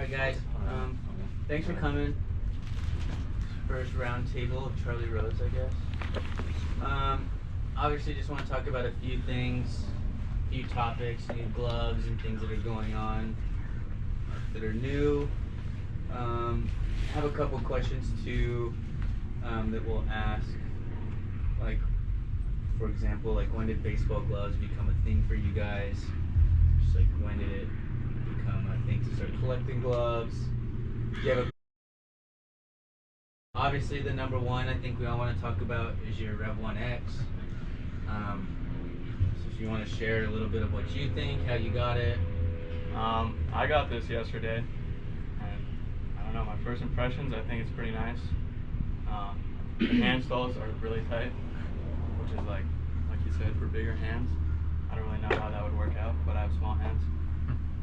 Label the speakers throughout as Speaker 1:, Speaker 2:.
Speaker 1: Alright guys, thanks for coming. First round table of Charlie Rose, I guess. Obviously just want to talk about a few things, a few topics, new gloves and things that are going on that are new. Have a couple questions too that we'll ask, like for example, like when did baseball gloves become a thing for you guys? Just like when did it become a thing to start collecting gloves? Do you have a Obviously, the number one I think we all want to talk about is your Rev 1X. So if you want to share a little bit of what you think, how you got it.
Speaker 2: I got this yesterday, and I don't know, my first impressions, I think it's pretty nice. The hand stalls are really tight, which is like you said, for bigger hands. I don't really know how that would work out, but I have small hands.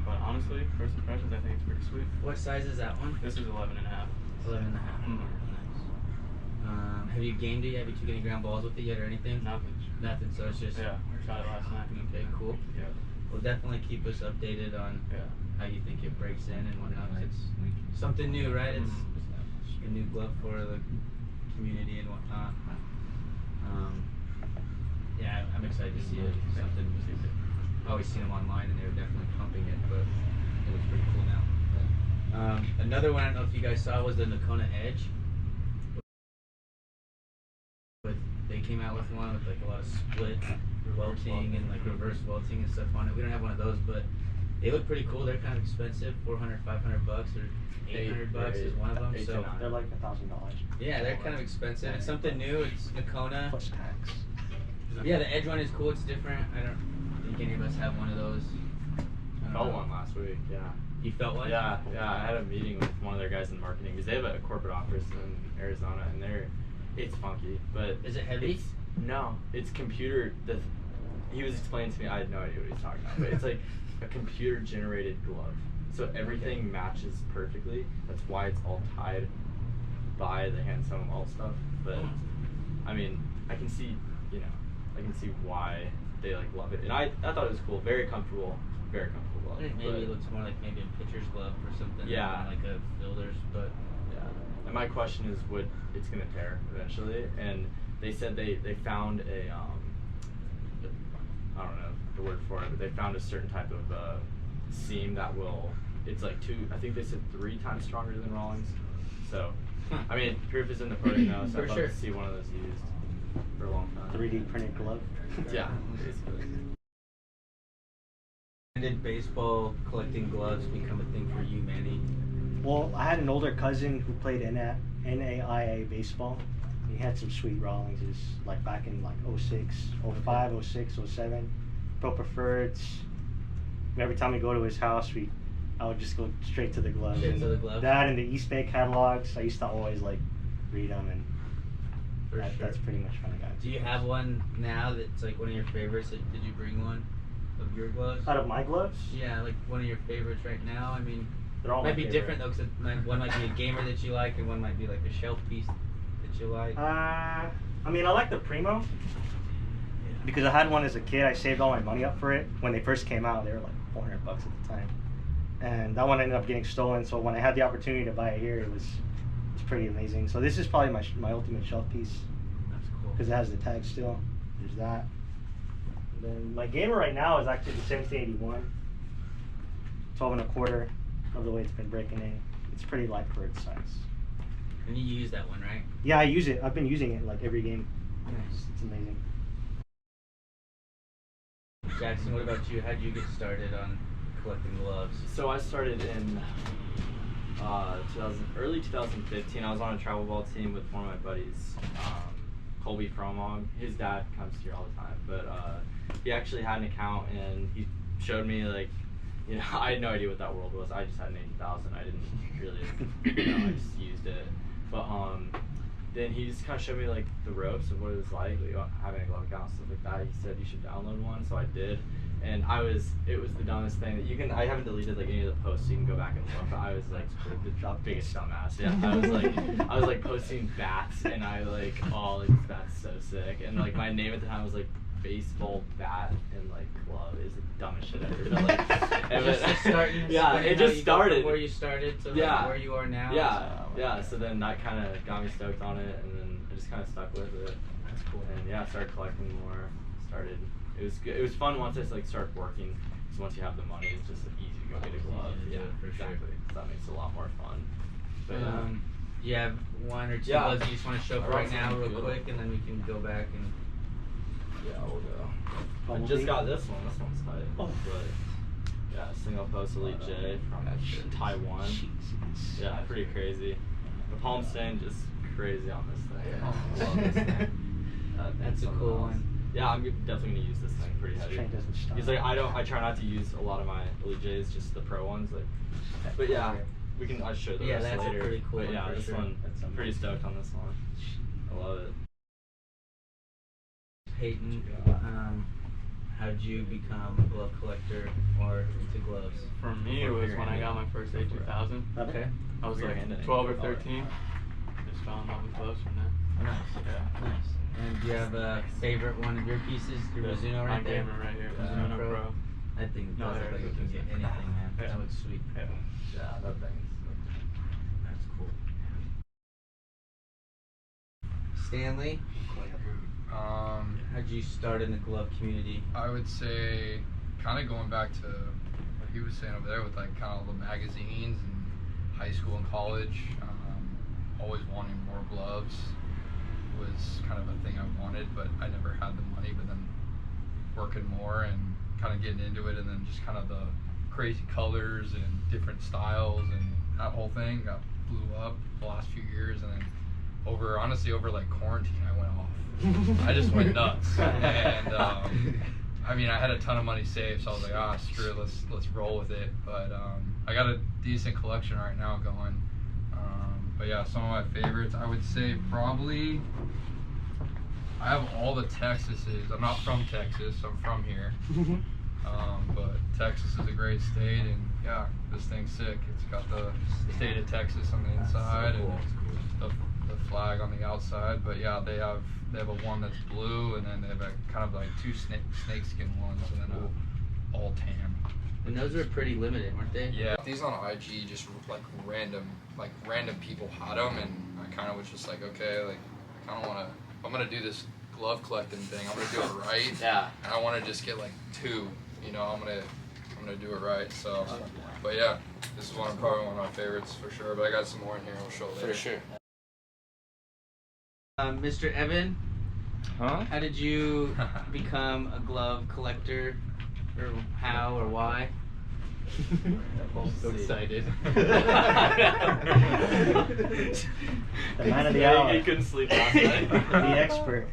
Speaker 2: But honestly, first impressions, I think it's pretty sweet.
Speaker 1: What size is that one?
Speaker 2: This is 11 and a half.
Speaker 1: 11 and a half.
Speaker 2: Mm-hmm.
Speaker 1: Nice. Have you gamed it yet? Have you took any ground balls with it yet or anything?
Speaker 2: Nothing.
Speaker 1: Nothing, so it's just...
Speaker 2: Yeah, shot it last night.
Speaker 1: Okay, cool.
Speaker 2: Yeah.
Speaker 1: Well, definitely keep us updated on how you think it breaks in and whatnot. It's something new, right? It's a new glove for the community and whatnot. Yeah, I'm excited to see it. Something. I've always seen them online and they were definitely pumping it, but it looks pretty cool now. Another one I don't know if you guys saw was the Nakona Edge. But they came out with one with like a lot of split welting and like reverse welting and stuff on it. We don't have one of those, but they look pretty cool. They're kind of expensive, $400, $500 or $800 is one of them. So
Speaker 3: they're like $1,000.
Speaker 1: yeah, they're kind of expensive. It's something new. It's Nakona.
Speaker 3: Plus tax.
Speaker 1: Yeah, the Edge one is cool. It's different. I don't think any of us have one of those.
Speaker 4: I felt one last week, yeah.
Speaker 1: You felt one?
Speaker 4: Yeah, I had a meeting with one of their guys in marketing because they have a corporate office in Arizona, and it's funky, but
Speaker 1: is it heavy?
Speaker 4: No, it's computer. He was explaining to me, I had no idea what he was talking about, but it's like a computer generated glove, so everything matches perfectly. That's why it's all tied by the hand sewn wall stuff. But I mean, I can see why they like love it, and I thought it was cool, very comfortable glove.
Speaker 1: I think maybe it looks more like maybe a pitcher's glove or something.
Speaker 4: Yeah,
Speaker 1: like a fielder's, but
Speaker 4: yeah. And my question is, what it's gonna tear eventually? And they said they found a I don't know the word for it, but they found a certain type of seam that will. It's like I think they said 3 times stronger than Rawlings. So, I mean, proof is in the pudding now. So I'd love to see one of those used for a long time.
Speaker 3: 3D printed glove.
Speaker 4: Yeah, basically.
Speaker 1: When did baseball collecting gloves become a thing for you, Manny?
Speaker 3: Well, I had an older cousin who played NAIA baseball. He had some sweet Rawlingses, like back in like 06, 05, 06, 07. Pro Preferreds. Every time we go to his house, I would just go straight to the gloves.
Speaker 1: Straight to the gloves?
Speaker 3: That and the East Bay catalogs, I used to always like read them, and that's pretty much when I got.
Speaker 1: Do you have one now that's like one of your favorites? Did you bring one of your gloves?
Speaker 3: Out of my gloves?
Speaker 1: Yeah, like one of your favorites right now. I mean,
Speaker 3: they're all
Speaker 1: might be different though, because one might be a gamer that you like, and one might be like a shelf piece that you like.
Speaker 3: I mean, I like the Primo because I had one as a kid. I saved all my money up for it when they first came out. They were like $400 at the time, and that one ended up getting stolen. So when I had the opportunity to buy it here, it was pretty amazing. So this is probably my ultimate shelf piece.
Speaker 1: That's cool.
Speaker 3: Because it has the tag still. There's that. And then my gamer right now is actually the 1781. 12 1/4. Love the way it's been breaking in. It's pretty light for its size.
Speaker 1: And you use that one, right?
Speaker 3: Yeah, I use it. I've been using it like every game.
Speaker 1: Nice.
Speaker 3: It's amazing.
Speaker 1: Jackson, what about you? How did you get started on collecting gloves?
Speaker 4: So I started in early 2015. I was on a travel ball team with one of my buddies, Colby Fromog. His dad comes here all the time, but he actually had an account and he showed me like, I had no idea what that world was. I just had an 80,000. I didn't really, I just used it. But then he just kind of showed me like the ropes of what it was like having a glove account and stuff like that. He said you should download one, so I did. And it was the dumbest thing that I haven't deleted like any of the posts, so you can go back and look. But I was like the biggest dumbass. Yeah, I was like posting bats, and this bat's so sick. And like my name at the time was like baseball bat and like glove is the dumbest shit ever. But, like,
Speaker 1: Just to start,
Speaker 4: yeah, it just started.
Speaker 1: From where you started to like
Speaker 4: Yeah.
Speaker 1: where you are now.
Speaker 4: Yeah. So then that kind of got me stoked on it, and then I just kind of stuck with it.
Speaker 1: That's cool.
Speaker 4: And yeah, I started collecting more. Started. It was good. It was fun once I like started working. Because once you have the money, it's just easy to go get a glove.
Speaker 1: Easy to do
Speaker 4: Yeah,
Speaker 1: it, for sure.
Speaker 4: exactly. So that makes it a lot more fun. But
Speaker 1: you have one or two
Speaker 4: Yeah.
Speaker 1: gloves you just want to show
Speaker 4: I
Speaker 1: for
Speaker 4: brought
Speaker 1: right now,
Speaker 4: some
Speaker 1: real
Speaker 4: good
Speaker 1: quick, and then we can go back and.
Speaker 4: yeah, we'll go. I
Speaker 3: Bumblebee.
Speaker 4: just got this one. This one's tight.
Speaker 3: Oh.
Speaker 4: But yeah, single post Elite J from Taiwan. Yeah, pretty crazy. The palm stain just crazy on this thing. I love this thing.
Speaker 1: That's a
Speaker 4: something
Speaker 1: cool
Speaker 4: else.
Speaker 1: one.
Speaker 4: Yeah, I'm definitely gonna use this thing pretty heavy.
Speaker 3: Train doesn't stop.
Speaker 4: Because like I try not to use a lot of my Elite J's, just the pro ones. Like, but yeah, I'll show the
Speaker 1: Yeah,
Speaker 4: rest
Speaker 1: that's a
Speaker 4: later.
Speaker 1: pretty cool
Speaker 4: But
Speaker 1: one
Speaker 4: yeah,
Speaker 1: for
Speaker 4: this
Speaker 1: sure.
Speaker 4: one, I'm pretty stoked on this one. I love it.
Speaker 1: Peyton, how'd you become a glove collector or into gloves?
Speaker 2: For me, it was when I got my first A2000.
Speaker 1: Okay.
Speaker 2: I was
Speaker 4: Your
Speaker 2: like
Speaker 4: hand in it.
Speaker 2: 12 or 13. Just fell in love with gloves from there.
Speaker 1: Nice.
Speaker 2: Yeah.
Speaker 1: Nice. And do you have a favorite one of your pieces? Your Mizuno
Speaker 2: My
Speaker 1: right there?
Speaker 2: gamer right here.
Speaker 1: Yeah.
Speaker 2: Mizuno
Speaker 1: Pro.
Speaker 2: Pro.
Speaker 1: That thing
Speaker 2: No,
Speaker 1: does look
Speaker 2: there
Speaker 1: like
Speaker 2: it
Speaker 1: it can
Speaker 2: is.
Speaker 1: get anything, man.
Speaker 2: Yeah.
Speaker 1: That looks sweet.
Speaker 2: Yeah.
Speaker 4: Yeah, that thing's.
Speaker 1: That's cool. Stanley, how'd you start in the glove community?
Speaker 5: I would say, kind of going back to what he was saying over there with like kind of the magazines and high school and college, always wanting more gloves was kind of a thing I wanted, but I never had the money. But then working more and kind of getting into it, and then just kind of the crazy colors and different styles and that whole thing blew up the last few years, and then honestly over like quarantine I went off. I just went nuts, and I mean I had a ton of money saved, so I was like, screw it, let's roll with it. But I got a decent collection right now going. But yeah, some of my favorites, I would say probably, I have all the Texases. I'm not from Texas, I'm from here. But Texas is a great state, and yeah, this thing's sick. It's got the state of Texas on the inside and the flag on the outside. But yeah, they have a one that's blue, and then they have a kind of like two snakeskin ones, and then a all tan.
Speaker 1: And those were pretty limited, weren't they?
Speaker 5: Yeah, these on IG just like random people had them, and I kind of was just like, okay, like I kind of want to. If I'm gonna do this glove collecting thing, I'm gonna do it right.
Speaker 4: Yeah.
Speaker 5: And I want to just get like two. You know, I'm gonna do it right. So, but yeah, this is probably one of my favorites for sure. But I got some more in here. I'll show later.
Speaker 4: For sure.
Speaker 1: Mr. Evan,
Speaker 6: Huh?
Speaker 1: how did you become a glove collector, or how or why?
Speaker 6: I'm so excited.
Speaker 3: The man of the hour.
Speaker 4: He couldn't sleep last night.
Speaker 3: The expert.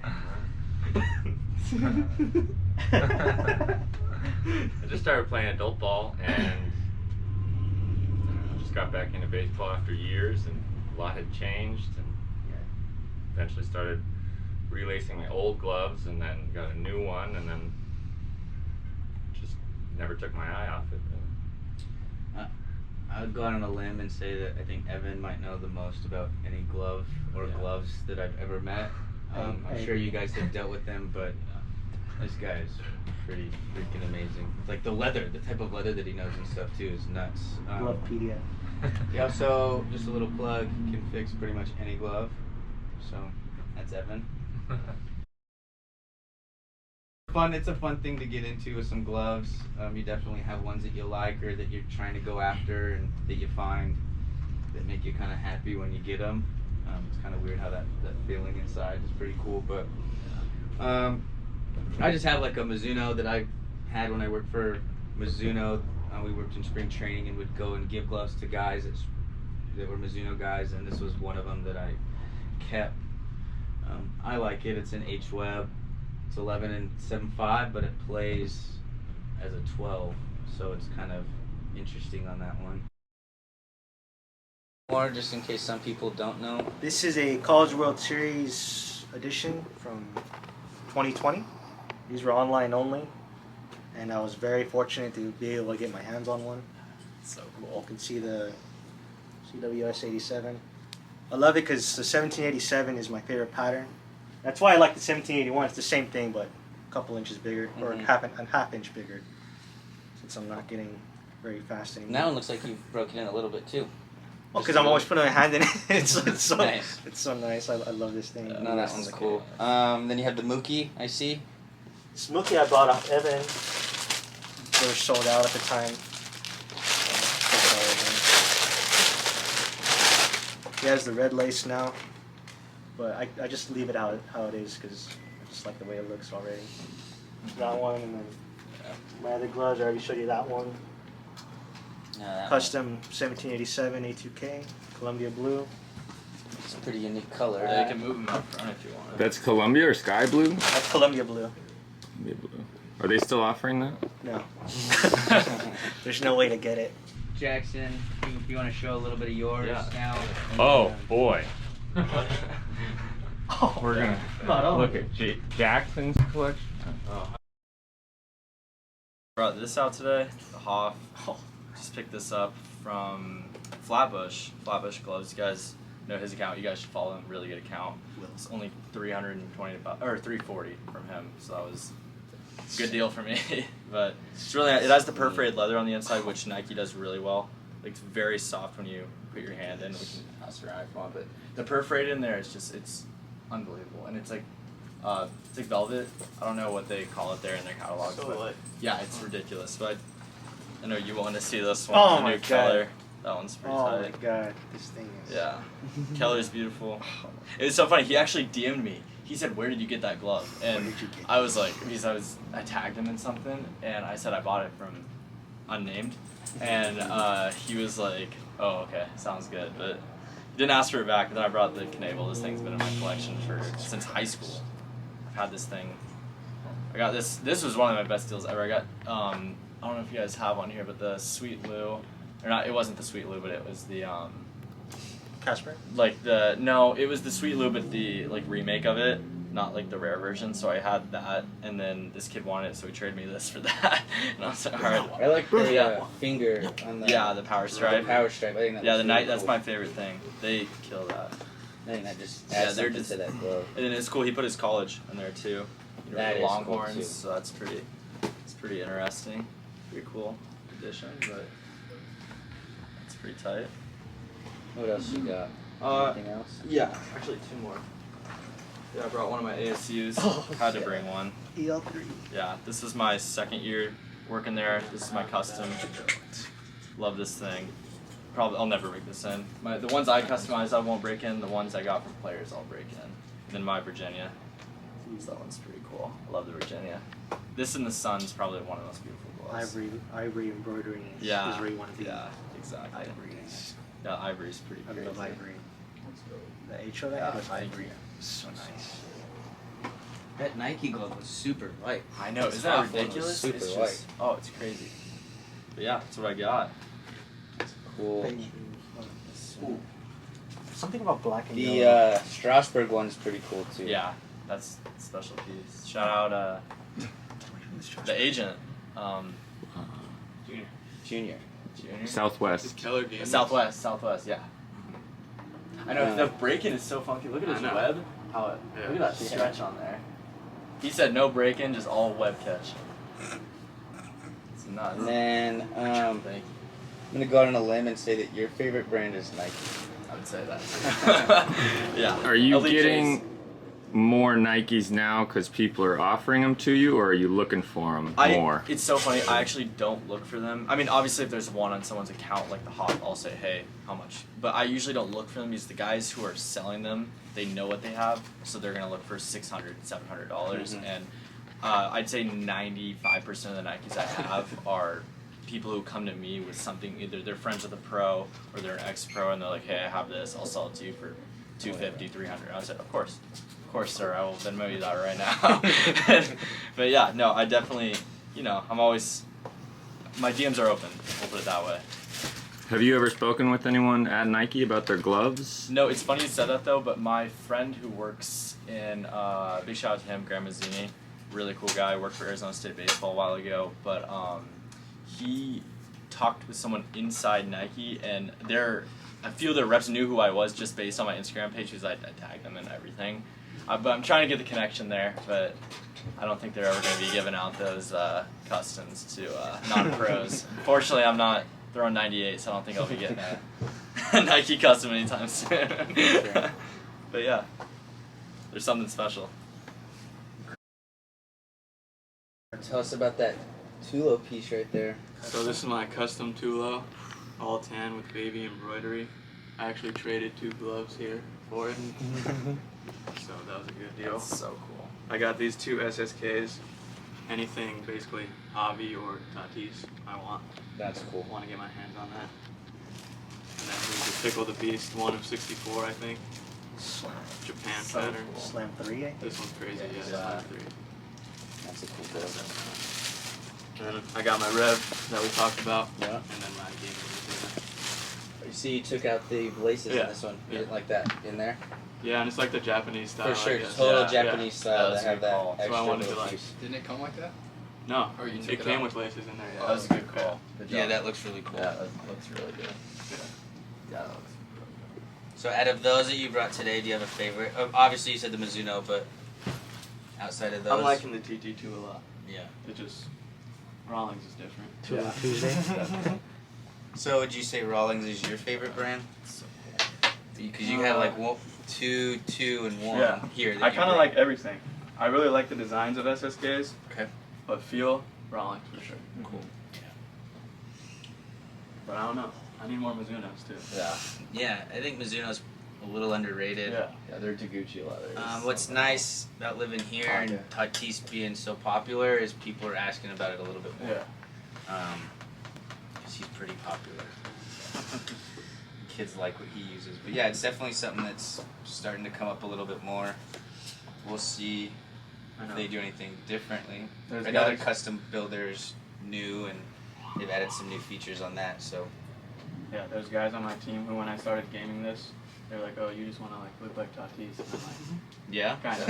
Speaker 6: I just started playing adult ball and just got back into baseball after years, and a lot had changed, and eventually started relacing my old gloves, and then got a new one, and then just never took my eye off it.
Speaker 1: I would go out on a limb and say that I think Evan might know the most about any glove or gloves that I've ever met. I'm sure you guys have dealt with them, but this guy is pretty freaking amazing. It's like the leather, the type of leather that he knows and stuff too is nuts.
Speaker 3: Glovepedia.
Speaker 1: He also, just a little plug, can fix pretty much any glove. So that's Evan. It's a fun thing to get into with some gloves. You definitely have ones that you like or that you're trying to go after and that you find that make you kind of happy when you get them. It's kind of weird how that feeling inside is pretty cool. But I just have like a Mizuno that I had when I worked for Mizuno. We worked in spring training and would go and give gloves to guys that were Mizuno guys, and this was one of them that I kept. I like it. It's an H-Web. It's 11 and 7.5, but it plays as a 12, so it's kind of interesting on that one. More, just in case some people don't know.
Speaker 3: This is a College World Series edition from 2020. These were online only, and I was very fortunate to be able to get my hands on one.
Speaker 4: So
Speaker 3: You can see the CWS 87. I love it because the 1787 is my favorite pattern. That's why I like the 1781. It's the same thing, but a couple inches bigger, or
Speaker 1: Mhm.
Speaker 3: a half inch bigger. since I'm not getting very fast anymore.
Speaker 1: That one looks like you've broken in a little bit too.
Speaker 3: Well, because I'm always putting my hand in it. It's so
Speaker 1: Nice.
Speaker 3: It's so nice. I love this thing.
Speaker 1: No, that one's cool. Then you have the Mookie, I see.
Speaker 3: Smokey I bought off Evan. They were sold out at the time. He has the red lace now, but I just leave it how it is because I just like the way it looks already. That one, and then my other gloves, I already showed you that one.
Speaker 1: That
Speaker 3: Custom 1787 A2K, Columbia blue.
Speaker 1: It's a pretty unique color.
Speaker 4: Yeah, you can move them out front if you want.
Speaker 6: That's Columbia or Sky Blue?
Speaker 3: That's Columbia blue.
Speaker 6: Columbia Blue. Are they still offering that?
Speaker 3: No. There's no way to get it.
Speaker 1: Jackson, you want to show a little bit of yours now?
Speaker 6: Oh boy.
Speaker 3: Oh,
Speaker 6: We're gonna look at Jackson's collection.
Speaker 4: Brought this out today, the Hoff. Just picked this up from Flatbush Gloves. You guys know his account. You guys should follow him. Really good account. It's only $340 from him, so that was a good deal for me. But it's really it has the perforated leather on the inside, which Nike does really well. Like, it's very soft when you put your hand in. We can pass it around if you want, but the perforated in there is just it's unbelievable, and it's like velvet. I don't know what they call it there in their catalog, but yeah, it's ridiculous. But I know you want to see this one.
Speaker 3: Oh
Speaker 4: the
Speaker 3: my
Speaker 4: new
Speaker 3: God.
Speaker 4: Keller. That one's pretty
Speaker 3: Oh
Speaker 4: tight.
Speaker 3: my god, this thing is.
Speaker 4: Yeah, Keller's beautiful. It was so funny. He actually DM'd me. He said, "Where did you get that glove?" And
Speaker 3: Where did you get
Speaker 4: I was like, because I tagged him in something, and I said I bought it from unnamed, and he was like, "Oh, okay, sounds good," but he didn't ask for it back. And then I brought the Knable. This thing's been in my collection since high school. I've had this thing. I got this. This was one of my best deals ever. I got. I don't know if you guys have one here, but the Sweet Lou, or not. It wasn't the Sweet Lou, but it was the
Speaker 3: Casper?
Speaker 4: like the no, it was the Sweet Lou, but the like remake of it, not like the rare version. So I had that, and then this kid wanted it, so he traded me this for that. And I was like, all right.
Speaker 1: I like the
Speaker 4: Yeah.
Speaker 1: finger on the
Speaker 4: The power stripe.
Speaker 1: power stripe. I think that
Speaker 4: Yeah,
Speaker 1: looks
Speaker 4: the
Speaker 1: really
Speaker 4: night. That's
Speaker 1: cool.
Speaker 4: my favorite thing. They kill that.
Speaker 1: I think that just
Speaker 4: Yeah,
Speaker 1: adds
Speaker 4: they're
Speaker 1: something
Speaker 4: just-
Speaker 1: to that glove.
Speaker 4: And then it's cool. He put his college in there too. You know,
Speaker 1: That
Speaker 4: the
Speaker 1: is cool,
Speaker 4: Longhorns.
Speaker 1: too.
Speaker 4: So that's pretty. It's pretty interesting. Pretty cool addition, but it's pretty tight.
Speaker 1: What else you got? Anything else?
Speaker 4: Yeah, actually two more. Yeah, I brought one of my ASUs. Had to bring one.
Speaker 3: EL3.
Speaker 4: Yeah, this is my second year working there. This is my custom. Love this thing. Probably I'll never break this in. The ones I customize I won't break in. The ones I got from players I'll break in. And then my Virginia. So that one's pretty cool. I love the Virginia. This and the Sun's probably one of the most beautiful gloves.
Speaker 3: Ivory embroidery is where you want to be.
Speaker 4: Yeah, exactly.
Speaker 3: Ivory is.
Speaker 4: Yeah, ivory's pretty
Speaker 3: I
Speaker 4: crazy.
Speaker 3: love ivory. The H of that
Speaker 4: Yeah,
Speaker 3: was
Speaker 4: ivory.
Speaker 3: so nice.
Speaker 1: That Nike glove was super light.
Speaker 4: I know,
Speaker 1: This
Speaker 4: isn't that
Speaker 1: Hoff one was
Speaker 4: ridiculous?
Speaker 1: super
Speaker 4: It's
Speaker 1: light.
Speaker 4: just, oh, it's crazy. But yeah, that's what I got.
Speaker 1: Cool.
Speaker 3: Ooh. Something about black and
Speaker 1: The
Speaker 3: yellow.
Speaker 1: Strasbourg one's pretty cool too.
Speaker 4: Yeah, that's a special piece. Shout out the agent,
Speaker 1: Junior.
Speaker 4: Junior.
Speaker 6: Southwest.
Speaker 2: Keller game.
Speaker 4: Southwest, yeah. I know the break-in is so funky. Look at
Speaker 2: I
Speaker 4: his
Speaker 2: know.
Speaker 4: web. Look at that stretch on there. He said no break-in, just all web catch. It's nuts.
Speaker 1: And then
Speaker 4: Thank you.
Speaker 1: I'm gonna go out on a limb and say that your favorite brand is Nike.
Speaker 4: I would say that. Yeah.
Speaker 6: Are you
Speaker 4: Elite
Speaker 6: getting
Speaker 4: J's.
Speaker 6: more Nikes now because people are offering them to you, or are you looking for them more?
Speaker 4: It's so funny. I actually don't look for them. I mean, obviously, if there's one on someone's account, like the Hop, I'll say, hey, how much? But I usually don't look for them because the guys who are selling them, they know what they have, so they're gonna look for $600, $700, and I'd say 95% of the Nikes I have are people who come to me with something. Either they're friends with a pro or they're an ex-pro, and they're like, hey, I have this. I'll sell it to you for $250, $300. I said, of course, sir. I will Venmo you that right now. But yeah, no, I definitely, I'm always, my DMs are open. We'll put it that way.
Speaker 6: Have you ever spoken with anyone at Nike about their gloves?
Speaker 4: No, it's funny you said that though, but my friend who works in, big shout out to him, Graham Mazzini, really cool guy, worked for Arizona State Baseball a while ago, but he talked with someone inside Nike, and a few of their reps knew who I was just based on my Instagram page because I tagged them and everything. But I'm trying to get the connection there, but
Speaker 7: I don't think they're ever going to be giving out those customs to non-pros. Fortunately, I'm not throwing 98, so I don't think I'll be getting a Nike custom anytime soon. But yeah, there's something special.
Speaker 1: Tell us about that Tulo piece right there.
Speaker 2: So this is my custom Tulo, all tan with baby embroidery. I actually traded 2 gloves here for it, so that was a good deal.
Speaker 7: That's so cool.
Speaker 2: I got these 2 SSKs. Anything basically Avi or Tatis I want.
Speaker 1: That's cool.
Speaker 2: Want to get my hands on that. And then there's the Pickle the Beast, 1 of 64, I think. Japan
Speaker 7: So
Speaker 2: pattern.
Speaker 7: cool.
Speaker 3: Slam 3, I think.
Speaker 2: This one's crazy. Yeah,
Speaker 7: Yeah.
Speaker 2: Slam 3.
Speaker 1: That's a cool glove.
Speaker 2: And then I got my Rev that we talked about.
Speaker 1: Yeah.
Speaker 2: And then my gaming Mizuno.
Speaker 1: You see, you took out the laces
Speaker 2: Yeah.
Speaker 1: in this one. You
Speaker 2: Yeah.
Speaker 1: didn't like that in there?
Speaker 2: Yeah, and it's like the Japanese style.
Speaker 1: For sure,
Speaker 2: I guess.
Speaker 1: total
Speaker 7: Yeah.
Speaker 1: Japanese style
Speaker 7: That's
Speaker 1: that have
Speaker 7: a good
Speaker 1: that
Speaker 7: call.
Speaker 2: So I
Speaker 1: extra
Speaker 2: wanted to,
Speaker 1: little
Speaker 2: like-
Speaker 1: piece.
Speaker 5: Didn't it come like that?
Speaker 2: No,
Speaker 5: Or you took
Speaker 2: it
Speaker 5: it
Speaker 2: came
Speaker 5: out?
Speaker 2: with laces in there. Yeah.
Speaker 7: That was a good call. Good job.
Speaker 1: Yeah, that looks really cool.
Speaker 7: Yeah, that looks really good.
Speaker 2: Yeah.
Speaker 7: Yeah, that looks really good.
Speaker 1: So out of those that you brought today, do you have a favorite? Obviously you said the Mizuno, but outside of those?
Speaker 2: I'm liking the TT2 a lot.
Speaker 1: Yeah.
Speaker 2: It just Rawlings is different.
Speaker 3: Tulo Tuesday.
Speaker 1: So would you say Rawlings is your favorite brand? Because you have like one, two, and one
Speaker 2: Yeah.
Speaker 1: here. that
Speaker 2: I
Speaker 1: you
Speaker 2: kind of
Speaker 1: bring.
Speaker 2: like everything. I really like the designs of SSKs.
Speaker 1: Okay.
Speaker 2: But feel Rawlings for sure.
Speaker 1: Cool.
Speaker 2: But I don't know. I need more Mizunos too.
Speaker 7: Yeah.
Speaker 1: Yeah, I think Mizuno's a little underrated.
Speaker 2: Yeah.
Speaker 7: Yeah, they're Taguchi leathers.
Speaker 1: What's nice about living here and Tatis being so popular is people are asking about it a little bit more.
Speaker 2: Yeah.
Speaker 1: Because he's pretty popular. Kids like what he uses. But yeah, it's definitely something that's starting to come up a little bit more. We'll see
Speaker 2: I
Speaker 1: if
Speaker 2: know.
Speaker 1: they do anything differently.
Speaker 2: There's
Speaker 1: I know their
Speaker 2: guys-
Speaker 1: custom builder's new and they've added some new features on that, so
Speaker 2: Yeah, there's guys on my team who, when I started gaming this, they're like, "Oh, you just want to like look like Tatis." And I'm like,
Speaker 1: yeah.
Speaker 2: kind of.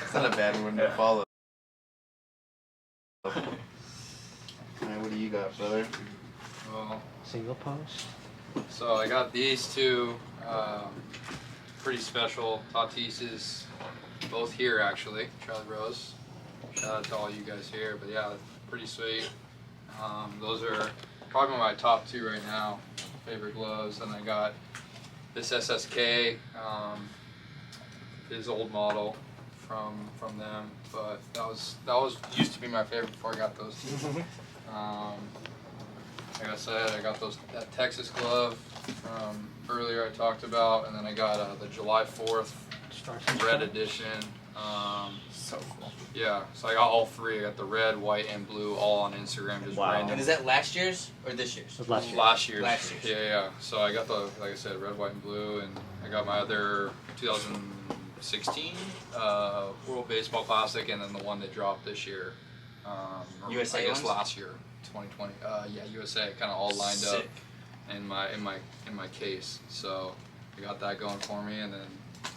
Speaker 1: It's not a bad one to
Speaker 2: Yeah.
Speaker 1: follow. Alright, what do you got, brother?
Speaker 5: Well,
Speaker 3: Single post.
Speaker 5: so I got these 2 pretty special Tatises, both here actually, Charlie Rose. Shout out to all you guys here, but yeah, pretty sweet. Those are probably my top 2 right now, favorite gloves. And I got this SSK, his old model from them, but that was used to be my favorite before I got those 2. Like I said, I got that Texas glove from earlier I talked about, and then I got the July 4th red edition.
Speaker 7: So cool.
Speaker 5: Yeah, so I got all 3. I got the red, white, and blue all on Instagram. Just
Speaker 7: Wow.
Speaker 5: random.
Speaker 1: And is that last year's or this year's?
Speaker 3: It was last year.
Speaker 5: Last year's.
Speaker 1: Last year's.
Speaker 5: Yeah. So I got the, like I said, red, white, and blue, and I got my other 2016 World Baseball Classic, and then the one that dropped this year. Or
Speaker 1: USA
Speaker 5: I guess
Speaker 1: ones?
Speaker 5: last year, 2020. Yeah, USA, kind of all lined
Speaker 1: Sick.
Speaker 5: up in my case. So I got that going for me, and then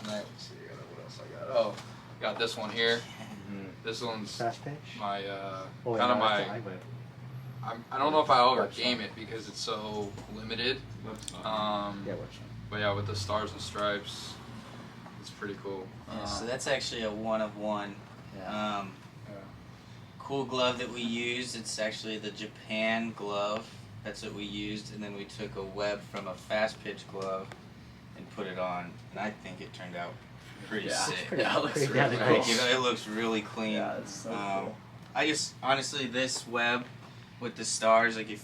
Speaker 5: let's see, what else I got? Oh, got this one here. This one's
Speaker 3: Fast pitch.
Speaker 5: my
Speaker 3: Oh, wait,
Speaker 5: kind of
Speaker 3: no, that's
Speaker 5: my.
Speaker 3: the high whip.
Speaker 5: I don't know if I'll ever
Speaker 3: What's
Speaker 5: game it because it's so limited.
Speaker 3: Yeah, what's
Speaker 5: But yeah, with the stars and stripes, it's pretty cool.
Speaker 1: Yeah, so that's actually a 1 of 1.
Speaker 7: Yeah.
Speaker 5: Yeah.
Speaker 1: Cool glove that we used. It's actually the Japan glove. That's what we used, and then we took a web from a fast pitch glove and put it on, and I think it turned out pretty
Speaker 7: Yeah.
Speaker 1: sick.
Speaker 7: Yeah, it looks
Speaker 3: pretty
Speaker 7: really
Speaker 3: damn
Speaker 7: cool.
Speaker 3: nice.
Speaker 1: You know, it looks really clean.
Speaker 7: Yeah, it's so cool.
Speaker 1: I just honestly, this web with the stars, like if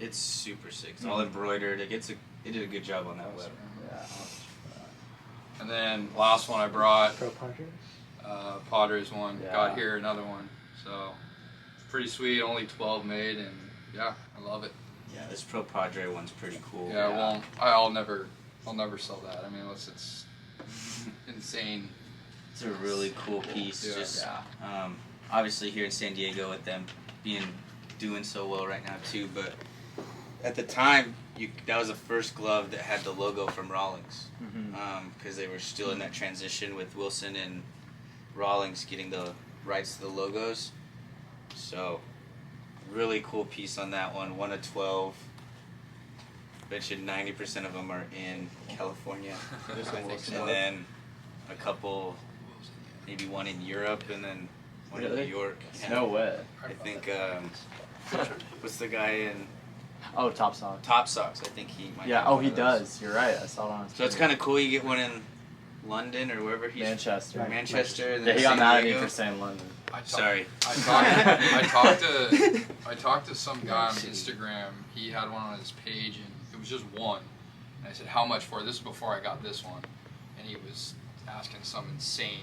Speaker 1: it's super sick. It's all embroidered. It did a good job on that web.
Speaker 7: Yeah.
Speaker 5: And then last one I brought,
Speaker 3: Pro Padres.
Speaker 5: Padres one.
Speaker 7: Yeah.
Speaker 5: Got here another one. So pretty sweet. Only 12 made, and yeah, I love it.
Speaker 1: Yeah, this Pro Padre one's pretty cool.
Speaker 5: Yeah, I won't. I'll never sell that. I mean, unless it's insane.
Speaker 1: It's a really cool piece.
Speaker 5: Yeah.
Speaker 1: Just obviously here in San Diego with them doing so well right now too. But at the time, that was the first glove that had the logo from Rawlings, because they were still in that transition with Wilson and Rawlings getting the rights to the logos. So really cool piece on that one. 1 of 12. Bet you 90% of them are in California.
Speaker 2: This one was
Speaker 1: And then a couple maybe one in Europe, and then one in
Speaker 7: Really?
Speaker 1: New York. Yeah.
Speaker 7: No way.
Speaker 1: I think what's the guy in
Speaker 7: Oh, Top Socks.
Speaker 1: Top Socks? I think he might.
Speaker 7: Yeah.
Speaker 1: have
Speaker 7: Oh,
Speaker 1: one
Speaker 7: he
Speaker 1: of those.
Speaker 7: does. You're right. I saw it on his
Speaker 1: So it's
Speaker 7: page.
Speaker 1: kind of cool. You get one in London or wherever he's
Speaker 7: Manchester.
Speaker 1: Manchester. And
Speaker 7: Yeah,
Speaker 1: then
Speaker 7: he got
Speaker 1: San
Speaker 7: mad at me
Speaker 1: Diego.
Speaker 7: for saying London.
Speaker 1: Sorry.
Speaker 5: I talked to some guy on Instagram. He had one on his page, and it was just one. And I said, "How much for it?" This is before I got this one, and he was asking some insane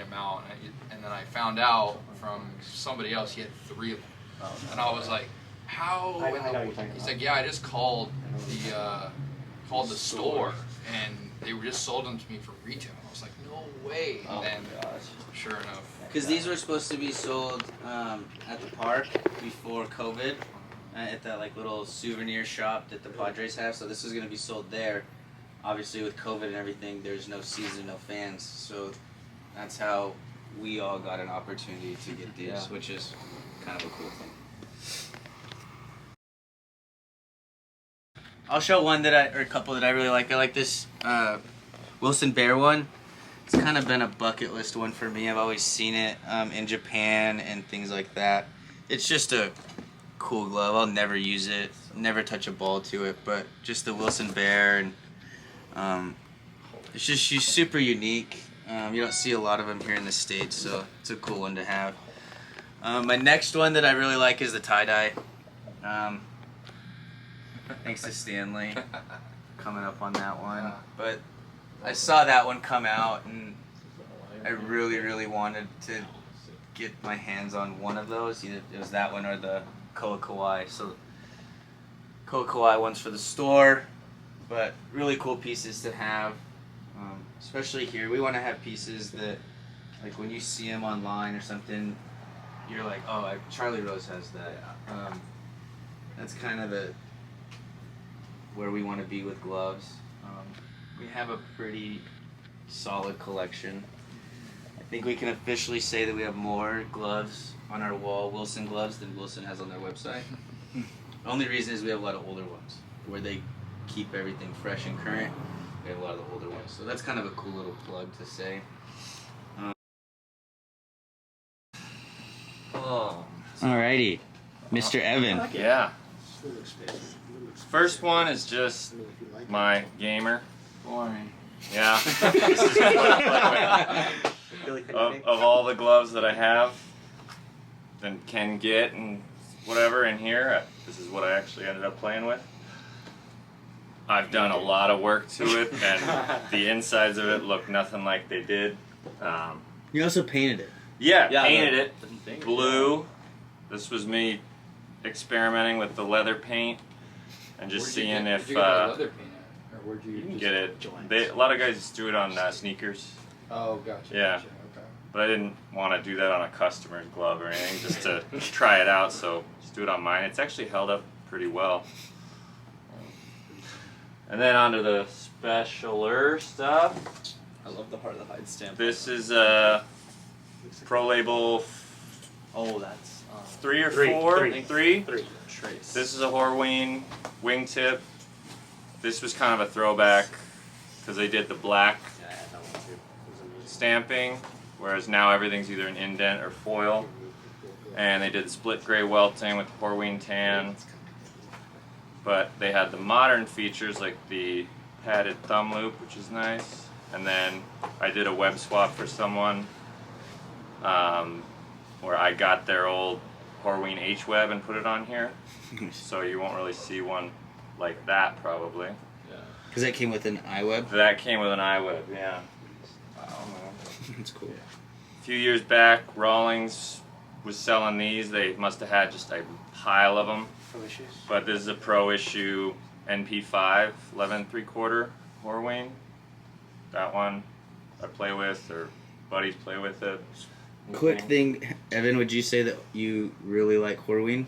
Speaker 5: amount. And then I found out from somebody else he had 3 of them, and I was like, "How?"
Speaker 3: I know what you're talking
Speaker 5: He's
Speaker 3: about.
Speaker 5: like, "Yeah, I just called the store, and they were just sold them to me for retail." I was like, "No way!"
Speaker 7: Oh
Speaker 5: And then,
Speaker 7: my gosh.
Speaker 5: sure enough.
Speaker 1: Because these were supposed to be sold at the park before COVID, at that like little souvenir shop that the Padres have. So this is gonna be sold there. Obviously, with COVID and everything, there's no season, no fans. So that's how we all got an opportunity to get these,
Speaker 7: Yeah.
Speaker 1: which is kind of a cool thing. I'll show one or a couple that I really like. I like this Wilson Bear one. It's kind of been a bucket list one for me. I've always seen it in Japan and things like that. It's just a cool glove. I'll never use it, never touch a ball to it, but just the Wilson Bear, and she's super unique. You don't see a lot of them here in the States, so it's a cool one to have. My next one that I really like is the tie-dye. Thanks to Stanley coming up on that one. But I saw that one come out, and I really, really wanted to get my hands on one of those. Either it was that one or the Koa Kawaii. So Koa Kawaii one's for the store, but really cool pieces to have. Especially here, we want to have pieces that, like when you see them online or something, you're like, oh, Charlie Rose has that. That's kind of where we want to be with gloves. We have a pretty solid collection. I think we can officially say that we have more gloves on our wall, Wilson gloves, than Wilson has on their website. The only reason is we have a lot of older ones where they keep everything fresh and current. We have a lot of the older ones, so that's kind of a cool little plug to say. Alrighty, Mr. Evan.
Speaker 6: Yeah. First one is just my gamer.
Speaker 7: Boring.
Speaker 6: Yeah. of all the gloves that I have and can get and whatever in here, this is what I actually ended up playing with. I've done a lot of work to it, and the insides of it look nothing like they did.
Speaker 1: You also painted it.
Speaker 6: Yeah,
Speaker 7: Yeah,
Speaker 6: painted
Speaker 7: the-
Speaker 6: it
Speaker 7: the thing-
Speaker 6: blue. This was me experimenting with the leather paint and just seeing if
Speaker 5: Where'd you get that leather paint at? Or where'd you
Speaker 6: you can
Speaker 5: just-
Speaker 6: get it. A lot of guys just do it on sneakers,
Speaker 5: Oh, gotcha.
Speaker 6: Yeah.
Speaker 5: Gotcha, okay.
Speaker 6: but I didn't want to do that on a customer's glove or anything, just to try it out. So just do it on mine. It's actually held up pretty well. And then onto the specialer stuff.
Speaker 7: I love the Heart of the Hide stamp.
Speaker 6: This is Pro Label
Speaker 7: Oh, that's
Speaker 6: 3 or
Speaker 3: Three,
Speaker 6: 4?
Speaker 3: three.
Speaker 6: 3?
Speaker 7: Trace.
Speaker 6: This is a Horween wingtip. This was kind of a throwback because they did the black stamping, whereas now everything's either an indent or foil. And they did split gray welting with Horween tan. But they had the modern features like the padded thumb loop, which is nice. And then I did a web swap for someone where I got their old Horween H-web and put it on here. So you won't really see one like that probably.
Speaker 1: Because that came with an iWeb.
Speaker 6: That came with an iWeb, yeah.
Speaker 1: That's cool.
Speaker 6: A few years back, Rawlings was selling these. They must have had just a pile of them. But this is a pro issue NP5 11 3/4 Horween. That one I play with, or buddies play with it.
Speaker 1: Quick thing, Evan, would you say that you really like Horween?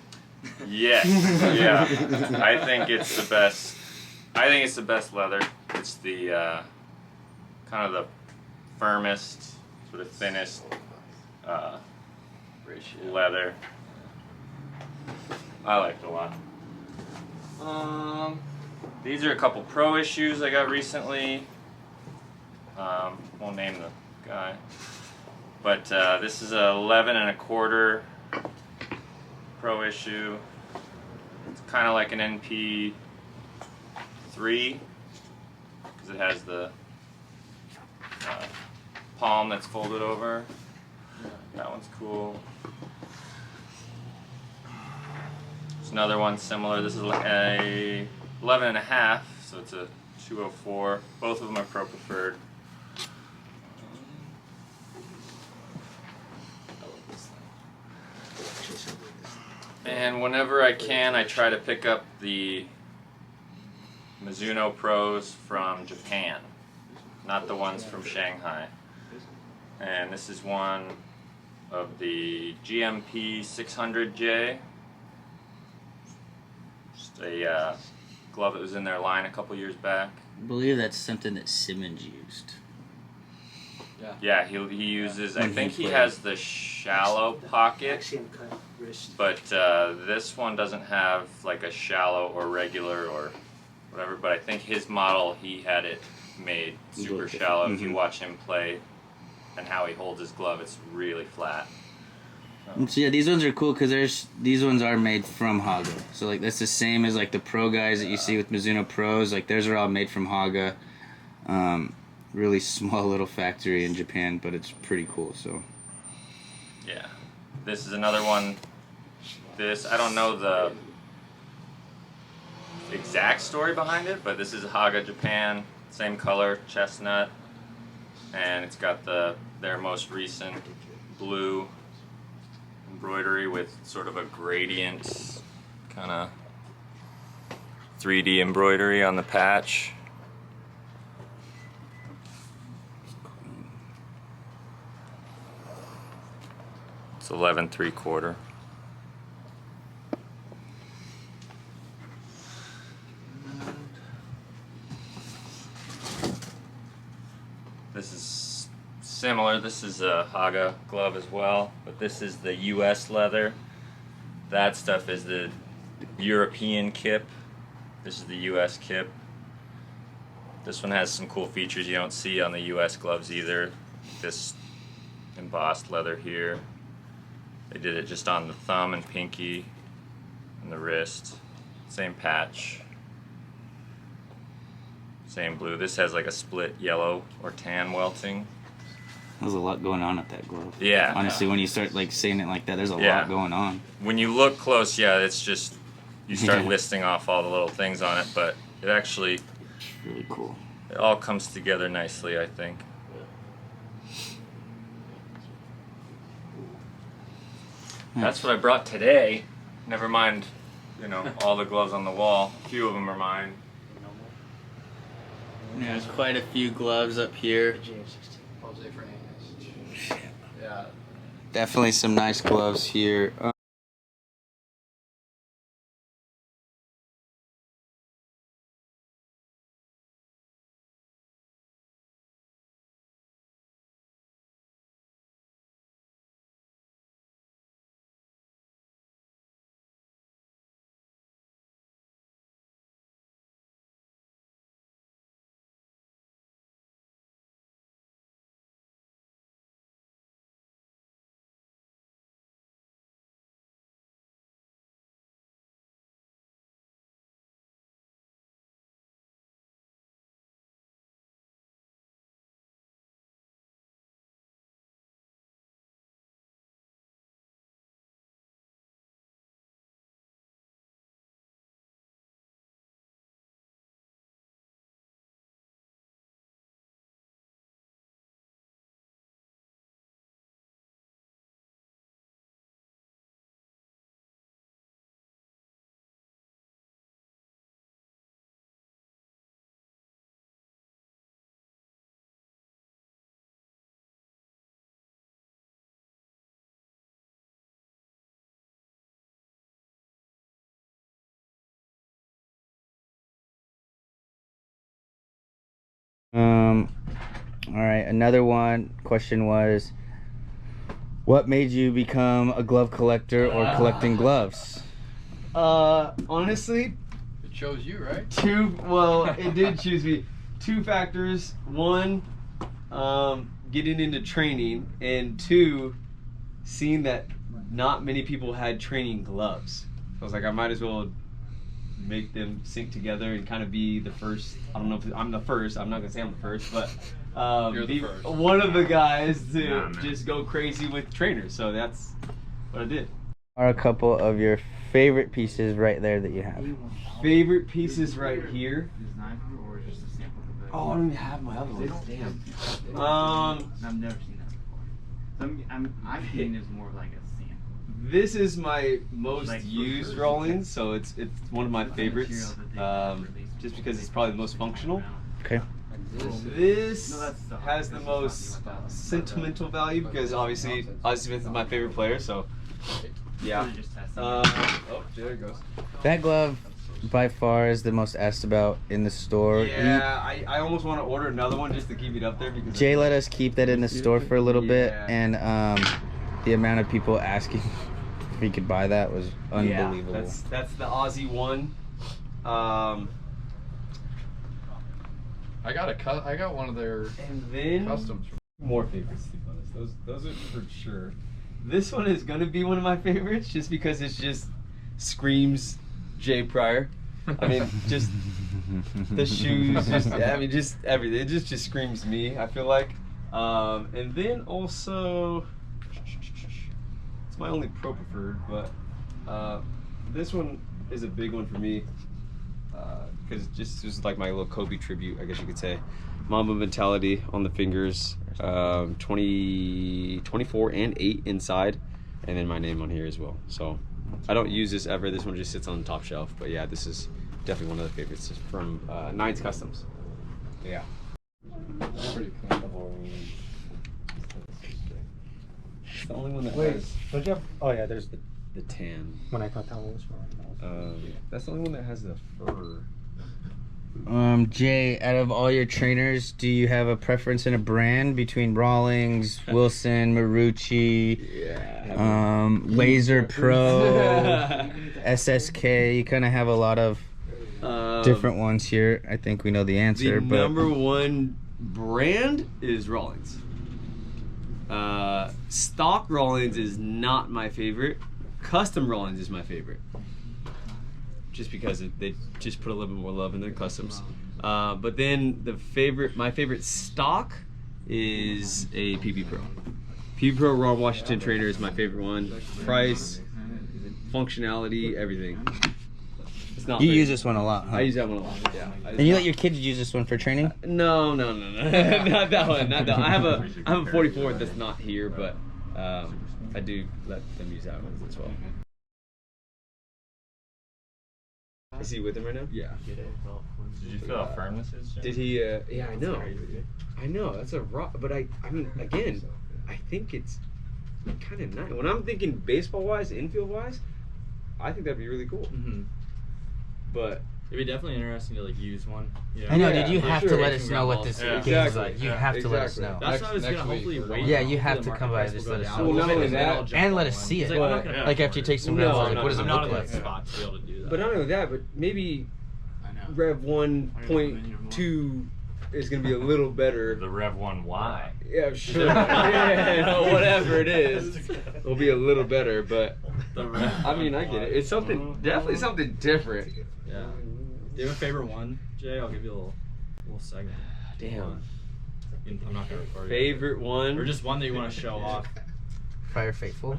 Speaker 6: Yes, yeah. I think it's the best. I think it's the best leather. It's the kind of the firmest, sort of thinnest leather. I like it a lot. These are a couple pro issues I got recently. Won't name the guy. But this is a 11 1/4 Pro issue. It's kind of like an NP3 because it has the palm that's folded over. That one's cool. There's another one similar. This is a 11 1/2, so it's a 204. Both of them are Pro preferred. And whenever I can, I try to pick up the Mizuno Pros from Japan, not the ones from Shanghai. And this is one of the GMP 600J. Just a glove that was in their line a couple years back.
Speaker 1: I believe that's something that Simmons used.
Speaker 6: Yeah, he uses, I
Speaker 1: When
Speaker 6: think
Speaker 1: he
Speaker 6: he
Speaker 1: played.
Speaker 6: has the shallow pocket,
Speaker 3: Axiom cut wrist.
Speaker 6: but this one doesn't have like a shallow or regular or whatever, but I think his model, he had it made super shallow. If you watch him play and how he holds his glove, it's really flat.
Speaker 1: So yeah, these ones are cool because these ones are made from Haga. So like that's the same as like the Pro guys that you see with Mizuno Pros. Like theirs are all made from Haga. Really small little factory in Japan, but it's pretty cool. So
Speaker 6: Yeah. This is another one. This, I don't know the exact story behind it, but this is Haga Japan, same color, chestnut, and it's got their most recent blue embroidery with sort of a gradient kind of 3D embroidery on the patch. It's 11 3/4. This is similar. This is a Haga glove as well, but this is the US leather. That stuff is the European kip. This is the US kip. This one has some cool features you don't see on the US gloves either. This embossed leather here. They did it just on the thumb and pinky and the wrist. Same patch. Same blue. This has like a split yellow or tan welting.
Speaker 1: there's a lot going on with that glove.
Speaker 6: Yeah.
Speaker 1: Honestly, when you start like saying it like that, there's a
Speaker 6: Yeah.
Speaker 1: lot going on.
Speaker 6: When you look close, yeah, it's just, you start
Speaker 1: Yeah.
Speaker 6: listing off all the little things on it, but it actually,
Speaker 1: It's really cool.
Speaker 6: it all comes together nicely, I think. That's what I brought today. Never mind, all the gloves on the wall. A few of them are mine.
Speaker 1: Yeah, there's quite a few gloves up here.
Speaker 5: Jose Fernandez. Yeah.
Speaker 1: Definitely some nice gloves here. All right, another question was, what made you become a glove collector or collecting gloves?
Speaker 8: Honestly,
Speaker 5: It chose you, right?
Speaker 8: it did choose me. Two factors. One, getting into training, and 2, seeing that not many people had training gloves. So I was like, I might as well make them sync together and kind of be the first. I don't know if I'm the first. I'm not gonna say I'm the first, but
Speaker 5: You're the
Speaker 8: be
Speaker 5: first.
Speaker 8: one of the guys to just go crazy with trainers. So that's what I did.
Speaker 1: Are a couple of your favorite pieces right there that you have?
Speaker 8: Favorite pieces right here. Oh, I don't even have my other ones. Damn.
Speaker 9: I've never seen that before. I'm thinking it's more like a sample.
Speaker 8: This is my most
Speaker 9: Like,
Speaker 8: used Rawlings, so it's one of my favorites. Just because it's probably the most functional.
Speaker 1: Okay.
Speaker 8: This has the most sentimental value because obviously Ozzie Smith is my favorite player, so yeah. Oh, there it goes.
Speaker 1: That glove by far is the most asked about in the store.
Speaker 8: Yeah, I almost want to order another one just to keep it up there because
Speaker 1: Jay let us keep that in the store for a little bit,
Speaker 8: Yeah.
Speaker 1: and the amount of people asking if we could buy that was unbelievable.
Speaker 8: Yeah, that's the Aussie one.
Speaker 5: I got one of their
Speaker 8: And then
Speaker 5: customs.
Speaker 8: more favorites, to be honest. Those are for sure. This one is gonna be one of my favorites just because it's just screams Jay Pryor. I mean, just the shoes, just everything. It just screams me, I feel like. And then also, it's my only pro preferred, but this one is a big one for me because this is like my little Kobe tribute, I guess you could say. Mamba mentality on the fingers, 20, 24 and 8 inside, and then my name on here as well. So I don't use this ever. This one just sits on the top shelf. But yeah, this is definitely one of the favorites from Nines Customs. Yeah.
Speaker 5: Pretty clean.
Speaker 8: It's the only one that
Speaker 3: Wait,
Speaker 8: has
Speaker 3: don't you have? Oh yeah, there's
Speaker 8: the tan.
Speaker 3: when I thought that one was for.
Speaker 8: That's the only one that has the fur.
Speaker 1: Jay, out of all your trainers, do you have a preference in a brand between Rawlings, Wilson, Marucci, Laser Pro, SSK? You kind of have a lot of different ones here. I think we know the answer,
Speaker 8: The
Speaker 1: but
Speaker 8: number one brand is Rawlings. Stock Rawlings is not my favorite. Custom Rawlings is my favorite. Just because they just put a little bit more love in their customs. But then my favorite stock is a PP Pro. PP Pro Raw Washington Trainer is my favorite one. Price, functionality, everything. It's not
Speaker 1: you
Speaker 8: very-
Speaker 1: use this one a lot, huh?
Speaker 8: I use that one a lot. Yeah.
Speaker 1: And you let your kids use this one for training?
Speaker 8: No, not that one. Not that one. I have a 44 that's not here, but I do let them use that one as well. Is he with him right now? Yeah.
Speaker 6: Did you feel how firm this is, Jim?
Speaker 8: Did he? Yeah, I know. I know. That's a rock. But I mean, again, I think it's kind of nice. When I'm thinking baseball-wise, infield-wise, I think that'd be really cool.
Speaker 7: Mm-hmm.
Speaker 8: But
Speaker 7: It'd be definitely interesting to like use one. You know?
Speaker 1: I know,
Speaker 8: Yeah,
Speaker 1: dude, you
Speaker 8: for
Speaker 1: have
Speaker 8: sure.
Speaker 1: to let us know what this
Speaker 7: Yeah.
Speaker 1: game's
Speaker 8: Exactly.
Speaker 1: like. You
Speaker 8: Yeah,
Speaker 1: have to let us
Speaker 8: exactly.
Speaker 1: know.
Speaker 7: That's what I was
Speaker 5: Next
Speaker 7: gonna
Speaker 5: week
Speaker 7: hopefully
Speaker 5: we're
Speaker 7: wait.
Speaker 5: going.
Speaker 1: Yeah, you
Speaker 7: until
Speaker 1: have
Speaker 7: the
Speaker 1: to
Speaker 7: market
Speaker 1: come by
Speaker 7: price
Speaker 1: and just
Speaker 7: will
Speaker 1: let
Speaker 7: go
Speaker 1: us
Speaker 7: down
Speaker 1: know.
Speaker 7: a
Speaker 8: Well,
Speaker 7: little
Speaker 8: not
Speaker 7: bit,
Speaker 8: only
Speaker 7: and then
Speaker 8: that,
Speaker 7: I'll jump
Speaker 1: And let
Speaker 7: on
Speaker 1: us
Speaker 7: one.
Speaker 1: see
Speaker 7: He's
Speaker 1: it.
Speaker 7: like, I'm not gonna
Speaker 1: Like
Speaker 7: pay
Speaker 1: after you
Speaker 7: for it.
Speaker 1: take some
Speaker 8: No,
Speaker 1: reps, like,
Speaker 8: no,
Speaker 1: what does it
Speaker 7: I'm
Speaker 1: look
Speaker 7: not in
Speaker 1: like?
Speaker 7: the spot to be able to do that.
Speaker 8: But not only that, but maybe Rev 1.2 is gonna be a little better.
Speaker 6: The Rev 1Y.
Speaker 8: Yeah, sure. Yeah, whatever it is, it'll be a little better. But I mean, I get it. It's something, definitely something different.
Speaker 7: Yeah. Do you have a favorite one, Jay? I'll give you a little segment.
Speaker 8: Damn.
Speaker 7: I'm not gonna record it.
Speaker 8: Favorite one?
Speaker 7: Or just one that you want to show off.
Speaker 1: Fire Faithful.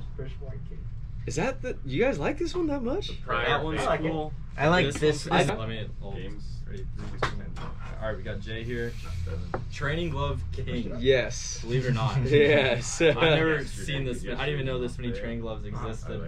Speaker 8: Is that the? You guys like this one that much?
Speaker 7: That one's
Speaker 3: I like it.
Speaker 7: cool.
Speaker 1: I like
Speaker 7: This
Speaker 1: this.
Speaker 7: one's-
Speaker 8: I-
Speaker 7: Let me.
Speaker 6: Games.
Speaker 7: Ready? All right, we got Jay here. Training glove king.
Speaker 8: Yes.
Speaker 7: Believe it or not.
Speaker 8: Yes.
Speaker 7: I've never seen this. I didn't even know this many training gloves existed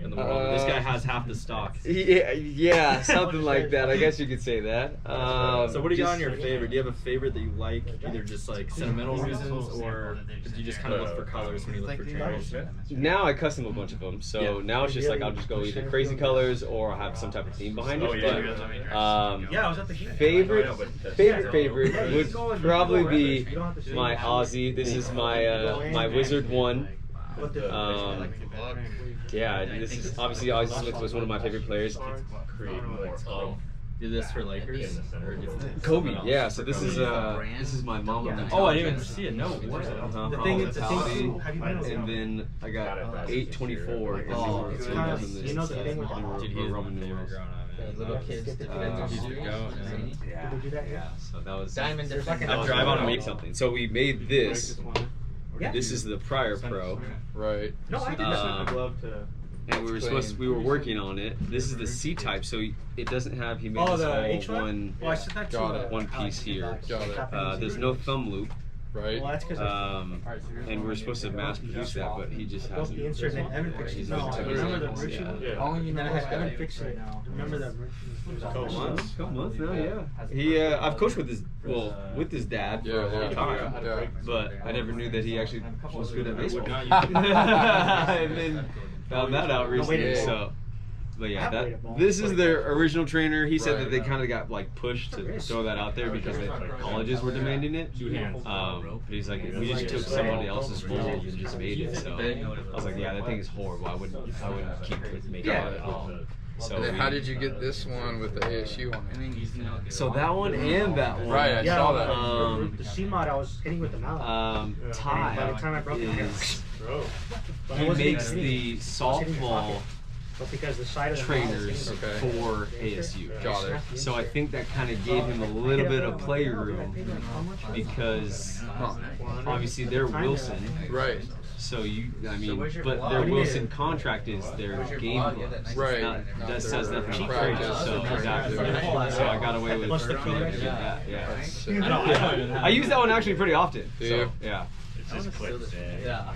Speaker 7: in the world. This guy has half the stock.
Speaker 8: Yeah, something like that. I guess you could say that.
Speaker 7: So what do you got on
Speaker 8: just-
Speaker 7: your favorite? Do you have a favorite that you like, either just like sentimental reasons, or do you just kind of look for colors when you look for trainers?
Speaker 8: Now I custom a bunch of them, so
Speaker 7: Yeah.
Speaker 8: now it's just like I'll just go either crazy colors or I'll have some type of theme behind it. But
Speaker 3: Yeah, I was at the game.
Speaker 8: favorite would probably be my Aussie. This is my my Wizard one. Yeah, this is obviously Ozzie Smith was one of my favorite players.
Speaker 6: Create more of
Speaker 4: Do this for Lakers? Or
Speaker 8: Kobe. Yeah. So this is my mom.
Speaker 3: Yeah.
Speaker 4: Oh, I didn't even see it. No way.
Speaker 3: The thing is, have you been
Speaker 8: and then I got 824.
Speaker 4: Oh,
Speaker 3: it's kind of, you know the thing with
Speaker 4: Dude, he's
Speaker 8: Roman numerals.
Speaker 4: little kids.
Speaker 3: Skip the
Speaker 8: Yeah.
Speaker 3: Did we do that yet?
Speaker 8: So that was.
Speaker 1: Diamond, there's like
Speaker 8: I drive on to make something. So we made this.
Speaker 3: Yeah.
Speaker 8: This is the prior pro.
Speaker 5: Right.
Speaker 3: No, I did
Speaker 8: Um,
Speaker 3: that. Glove to.
Speaker 8: And we were working on it. This is the C type, so it doesn't have. He made
Speaker 3: Oh,
Speaker 8: this
Speaker 3: the
Speaker 8: all
Speaker 3: H one?
Speaker 8: one.
Speaker 3: Well, I said that
Speaker 5: Got
Speaker 3: to
Speaker 5: it.
Speaker 8: One piece here.
Speaker 5: Got it.
Speaker 8: There's no thumb loop.
Speaker 5: Right.
Speaker 3: Well, that's because
Speaker 8: And we were supposed to mass produce that, but he just
Speaker 3: both
Speaker 8: hasn't.
Speaker 3: the insert and Evan fixed it. No, remember the Richie one?
Speaker 8: Yeah.
Speaker 1: Only you
Speaker 3: And then
Speaker 1: know
Speaker 3: I had
Speaker 1: that.
Speaker 3: Evan fix it. Remember that
Speaker 8: Couple months now, yeah. He, I've coached with his, with his dad for a long time,
Speaker 5: Yeah.
Speaker 8: but I never knew that he actually was good at baseball. And then found that out recently. So, but yeah, this is their original trainer. He said that they kind of got like pushed to throw that out there because the colleges were demanding it. But he's like, we just took somebody else's mold and just made it. So I was like, yeah, that thing is horrible. I wouldn't keep making it. So
Speaker 5: And then how did you get this one with the ASU on it?
Speaker 8: So that one and that one.
Speaker 5: Right, I saw that.
Speaker 3: The C mod I was hitting with the mallet.
Speaker 8: Ty
Speaker 3: By the time I broke it,
Speaker 8: is
Speaker 3: but I
Speaker 8: he
Speaker 3: wasn't
Speaker 8: makes
Speaker 3: hitting
Speaker 8: the
Speaker 3: it. I was hitting the
Speaker 8: softball
Speaker 3: pocket. But because the side of the mallet was
Speaker 8: trainers
Speaker 3: hitting
Speaker 5: Okay.
Speaker 8: for ASU.
Speaker 5: Got it.
Speaker 8: So I think that kind of gave him a little bit of playroom because obviously they're Wilson.
Speaker 5: Right.
Speaker 8: So but their Wilson contract is their game gloves.
Speaker 5: Right.
Speaker 8: That says nothing
Speaker 5: Cheap
Speaker 8: about
Speaker 5: practice.
Speaker 8: practice. So exactly. So I got away with
Speaker 3: Plus the
Speaker 8: trying to
Speaker 3: code.
Speaker 8: get that. Yeah.
Speaker 5: That's sick.
Speaker 8: I use that one actually pretty often.
Speaker 5: Do
Speaker 8: So
Speaker 5: you?
Speaker 8: yeah.
Speaker 6: It's just clips in.
Speaker 1: Yeah.